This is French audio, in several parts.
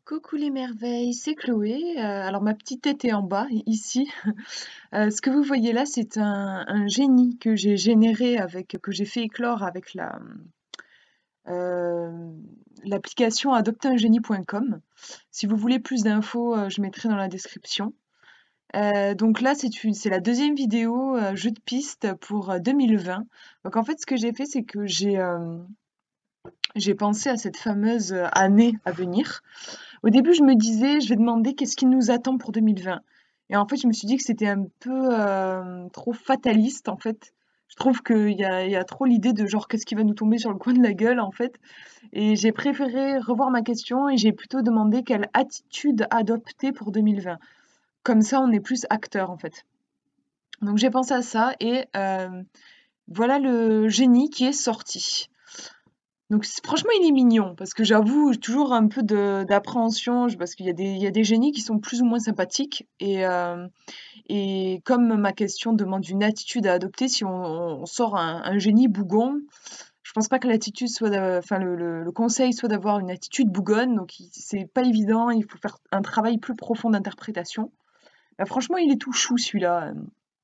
Coucou les merveilles, c'est Chloé. Alors ma petite tête est en bas, ici. Ce que vous voyez là, c'est un génie que j'ai généré que j'ai fait éclore avec euh, l'application adopteungénie.com. Si vous voulez plus d'infos, je mettrai dans la description. Donc là, c'est la deuxième vidéo jeu de piste pour 2020. Donc en fait, ce que j'ai fait, c'est que j'ai pensé à cette fameuse année à venir. Au début, je me disais: «Je vais demander qu'est-ce qui nous attend pour 2020?» Et en fait, je me suis dit que c'était un peu, trop fataliste, en fait. Je trouve qu'il y a trop l'idée de genre: «Qu'est-ce qui va nous tomber sur le coin de la gueule?» en fait, et j'ai préféré revoir ma question et j'ai plutôt demandé quelle attitude adopter pour 2020. Comme ça, on est plus acteur, en fait. Donc j'ai pensé à ça et voilà le génie qui est sorti. Donc franchement, il est mignon parce que j'avoue, j'ai toujours un peu d'appréhension parce qu'il y a des génies qui sont plus ou moins sympathiques et comme ma question demande une attitude à adopter, si on sort un génie bougon, je pense pas que l'attitude soit, enfin le conseil soit d'avoir une attitude bougonne, donc c'est pas évident, il faut faire un travail plus profond d'interprétation. Bah, franchement, il est tout chou celui-là.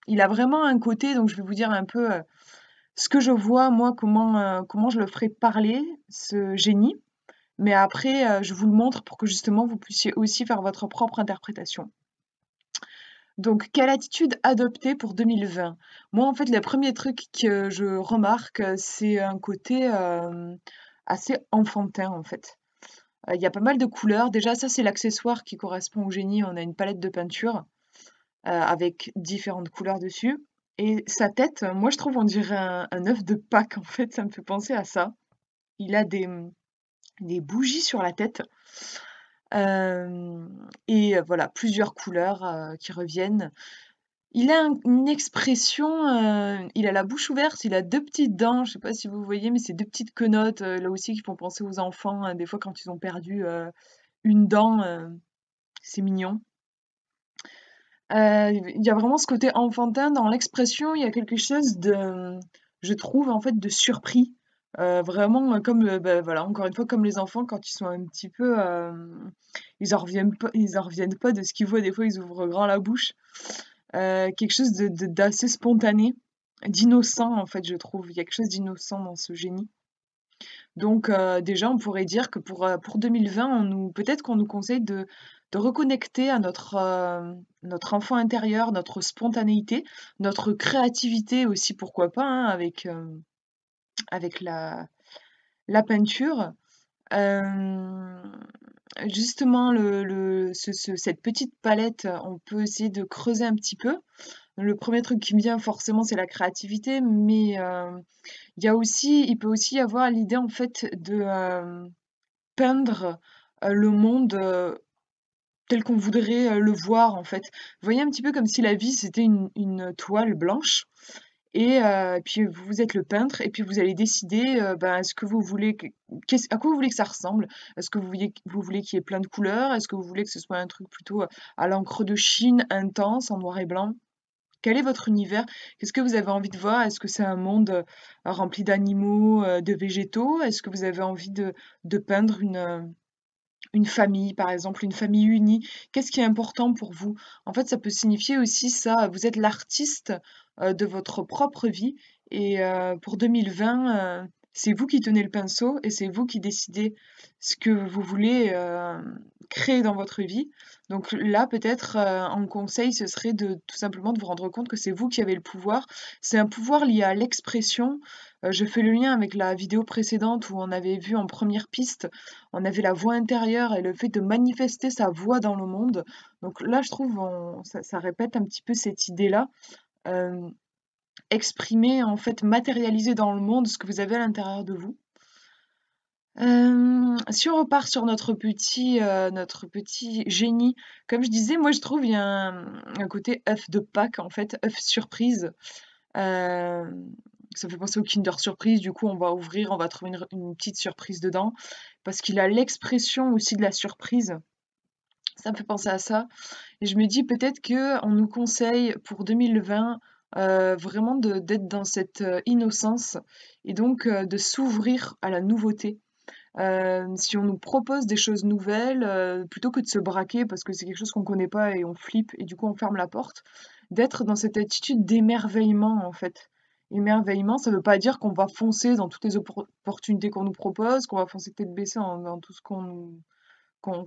Il a vraiment un côté, donc je vais vous dire un peu ce que je vois, moi, comment je le ferai parler, ce génie. Mais après, je vous le montre pour que justement vous puissiez aussi faire votre propre interprétation. Donc, quelle attitude adopter pour 2020? Moi, en fait, le premier truc que je remarque, c'est un côté assez enfantin, en fait. Il y a pas mal de couleurs. Déjà, ça, c'est l'accessoire qui correspond au génie. On a une palette de peinture avec différentes couleurs dessus. Et sa tête, moi, je trouve, on dirait un œuf de Pâques, en fait. Ça me fait penser à ça. Il a des bougies sur la tête. Et voilà, plusieurs couleurs, qui reviennent. Il a une expression, il a la bouche ouverte, il a 2 petites dents, je sais pas si vous voyez, mais c'est 2 petites quenottes, là aussi qui font penser aux enfants, des fois quand ils ont perdu, une dent, c'est mignon. Il y a vraiment ce côté enfantin dans l'expression, il y a quelque chose je trouve en fait de surpris. Vraiment, comme, bah, voilà, encore une fois, comme les enfants quand ils sont un petit peu, ils en reviennent pas de ce qu'ils voient, des fois ils ouvrent grand la bouche. Quelque chose d'assez spontané, d'innocent en fait, je trouve. Il y a quelque chose d'innocent dans ce génie. Donc déjà, on pourrait dire que pour 2020, peut-être qu'on nous conseille de reconnecter à notre enfant intérieur, notre spontanéité, notre créativité aussi, pourquoi pas, hein, avec la peinture. Hem, Justement, cette petite palette, on peut essayer de creuser un petit peu. Le premier truc qui me vient forcément, c'est la créativité, mais il peut aussi y avoir l'idée en fait de, peindre, le monde, tel qu'on voudrait, le voir en fait. Vous voyez un petit peu comme si la vie c'était une toile blanche et puis vous êtes le peintre et puis vous allez décider, ben, est-ce que vous voulez à quoi vous voulez que ça ressemble? Est-ce que vous voulez qu'il y ait plein de couleurs? Est-ce que vous voulez que ce soit un truc plutôt, à l'encre de Chine intense en noir et blanc? Quel est votre univers? Qu'est-ce que vous avez envie de voir? Est-ce que c'est un monde, rempli d'animaux, de végétaux? Est-ce que vous avez envie de peindre une famille, par exemple, une famille unie? Qu'est-ce qui est important pour vous? En fait, ça peut signifier aussi ça, vous êtes l'artiste, de votre propre vie et pour 2020, c'est vous qui tenez le pinceau et c'est vous qui décidez ce que vous voulez, créer dans votre vie. Donc là, peut-être, un conseil, ce serait de tout simplement de vous rendre compte que c'est vous qui avez le pouvoir. C'est un pouvoir lié à l'expression. Je fais le lien avec la vidéo précédente où on avait vu en première piste, on avait la voix intérieure et le fait de manifester sa voix dans le monde. Donc là, je trouve, ça répète un petit peu cette idée-là. Hem, Exprimer, en fait, matérialiser dans le monde ce que vous avez à l'intérieur de vous. Si on repart sur notre petit génie, comme je disais, moi, je trouve il y a un côté œuf de Pâques, en fait, œuf surprise. Hem, Ça fait penser au Kinder Surprise, du coup, on va ouvrir, on va trouver une petite surprise dedans, parce qu'il a l'expression aussi de la surprise. Ça me fait penser à ça et je me dis peut-être qu'on nous conseille pour 2020, vraiment d'être dans cette, innocence et donc de s'ouvrir à la nouveauté. Si on nous propose des choses nouvelles, plutôt que de se braquer parce que c'est quelque chose qu'on connaît pas et on flippe et du coup on ferme la porte, d'être dans cette attitude d'émerveillement, en fait. Émerveillement, ça veut pas dire qu'on va foncer dans toutes les opportunités qu'on nous propose, qu'on va foncer tête baissée dans tout ce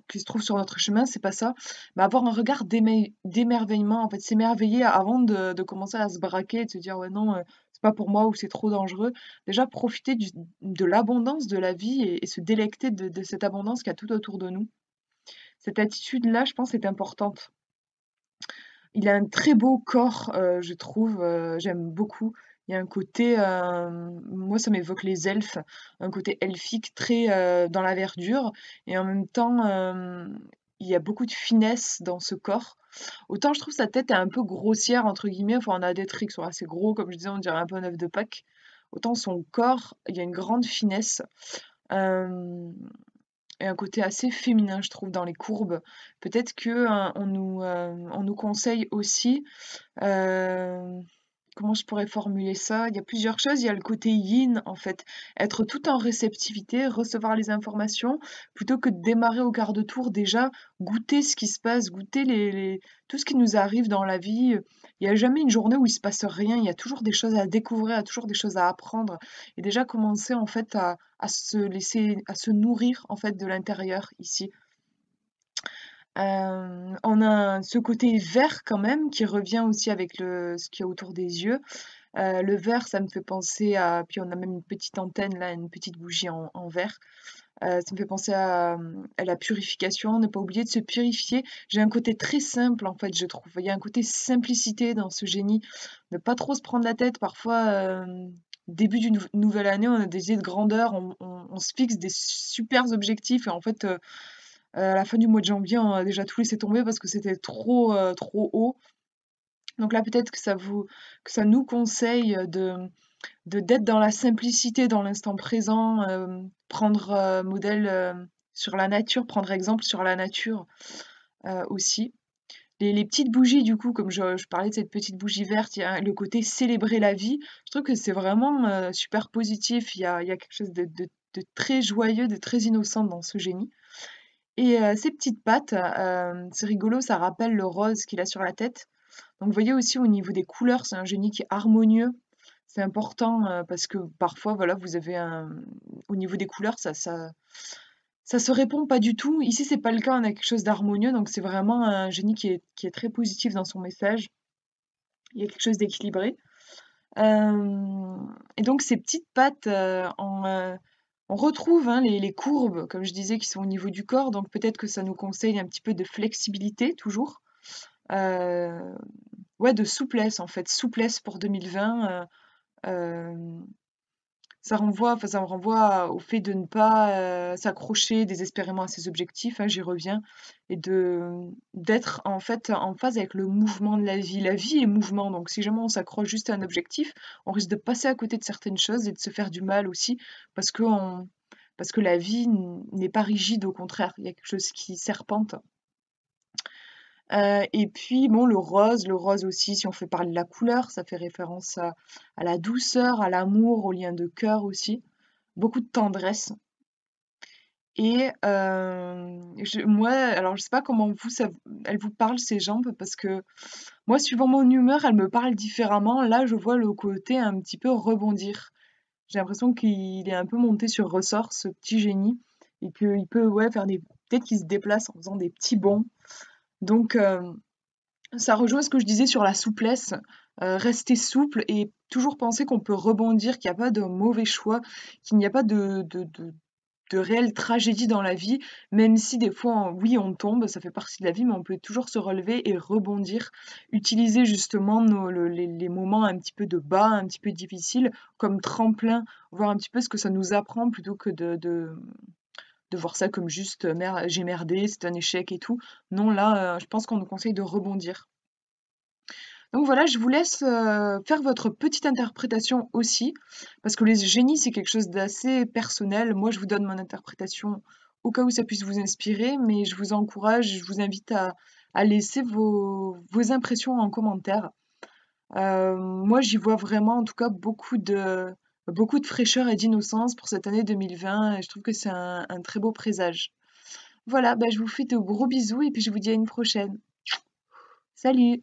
qui se trouve sur notre chemin, c'est pas ça. Mais avoir un regard d'émerveillement, en fait, s'émerveiller avant de commencer à se braquer et de se dire: «Ouais, non, c'est pas pour moi» ou «C'est trop dangereux». Déjà profiter de l'abondance de la vie et se délecter de cette abondance qu'il y a tout autour de nous. Cette attitude-là, je pense, est importante. Il a un très beau corps, je trouve, j'aime beaucoup. Il y a un côté, moi ça m'évoque les elfes, un côté elfique très, dans la verdure et en même temps, il y a beaucoup de finesse dans ce corps. Autant je trouve sa tête est un peu «grossière» entre guillemets, enfin on a des traits qui sont assez gros comme je disais, on dirait un peu un œuf de Pâques. Autant son corps, il y a une grande finesse. Hem et un côté assez féminin, je trouve, dans les courbes. Peut-être que, on nous conseille aussi, hem, comment je pourrais formuler ça? Il y a plusieurs choses. Il y a le côté yin, en fait, être tout en réceptivité, recevoir les informations, plutôt que de démarrer au quart de tour, déjà goûter ce qui se passe, goûter les tout ce qui nous arrive dans la vie. Il y a jamais une journée où il se passe rien, il y a toujours des choses à découvrir, il y a toujours des choses à apprendre et déjà commencer, en fait, à se nourrir, en fait, de l'intérieur, ici. On a ce côté vert quand même qui revient aussi avec ce qu'il y a autour des yeux. Le vert, ça me fait penser à puis on a même une petite antenne là, une petite bougie en verre. Ça me fait penser à la purification, ne pas oublier de se purifier. J'ai un côté très simple en fait, je trouve. Il y a un côté simplicité dans ce génie, ne pas trop se prendre la tête. Parfois, début d'une nouvelle année, on a des idées de grandeur, on se fixe des supers objectifs et en fait, à la fin du mois de janvier, on a déjà tout laissé tomber parce que c'était trop haut. Donc là, peut-être que ça nous conseille, d'être dans la simplicité, dans l'instant présent, prendre, modèle, sur la nature, prendre exemple sur la nature, aussi. Les petites bougies du coup, comme je parlais de cette petite bougie verte, il y a le côté célébrer la vie. Je trouve que c'est vraiment, super positif. Il y a quelque chose de très joyeux, de très innocent dans ce génie. Et ses petites pattes, c'est rigolo, ça rappelle le rose qu'il a sur la tête. Donc vous voyez aussi au niveau des couleurs, c'est un génie qui est harmonieux. C'est important, parce que parfois, voilà, vous avez au niveau des couleurs, ça se répond pas du tout. Ici, c'est pas le cas, on a quelque chose d'harmonieux, donc c'est vraiment un génie qui est très positif dans son message. Il y a quelque chose d'équilibré. Et donc ces petites pattes, on retrouve, hein, les courbes, comme je disais, qui sont au niveau du corps, donc peut-être que ça nous conseille un petit peu de flexibilité toujours. Heu, ouais, de souplesse en fait, souplesse pour 2020, hem, ça me renvoie au fait de ne pas, s'accrocher désespérément à ses objectifs, hein, j'y reviens et d'être en fait en phase avec le mouvement de la vie. La vie est mouvement, donc si jamais on s'accroche juste à un objectif, on risque de passer à côté de certaines choses et de se faire du mal aussi parce parce que la vie n'est pas rigide, au contraire, il y a quelque chose qui serpente. Et puis bon, le rose aussi, si on fait parler de la couleur, ça fait référence à la douceur, à l'amour, au lien de cœur aussi. Beaucoup de tendresse et moi, alors je sais pas comment vous elles vous parlent ces jambes parce que moi, suivant mon humeur, elles me parlent différemment. Là, je vois le côté un petit peu rebondir. J'ai l'impression qu'il est un peu monté sur ressort, ce petit génie et qu'il peut, ouais, faire des peut-être qu'il se déplace en faisant des petits bonds. Donc ça rejoint ce que je disais sur la souplesse, rester souple et toujours penser qu'on peut rebondir, qu'il y a pas de mauvais choix, qu'il n'y a pas de réelle tragédie dans la vie, même si des fois, oui, on tombe, ça fait partie de la vie, mais on peut toujours se relever et rebondir. Utiliser justement les moments un petit peu de bas, un petit peu difficiles, comme tremplin, voir un petit peu ce que ça nous apprend plutôt que de voir ça comme juste, j'ai merdé, c'est un échec et tout. Non, là, je pense qu'on nous conseille de rebondir. Donc voilà, je vous laisse, faire votre petite interprétation aussi, parce que les génies, c'est quelque chose d'assez personnel. Moi, je vous donne mon interprétation au cas où ça puisse vous inspirer, mais je vous encourage, je vous invite à laisser vos impressions en commentaire. Moi, j'y vois vraiment, en tout cas, beaucoup beaucoup de fraîcheur et d'innocence pour cette année 2020 et je trouve que c'est un très beau présage. Voilà, bah, je vous fais de gros bisous et puis je vous dis à une prochaine. Salut!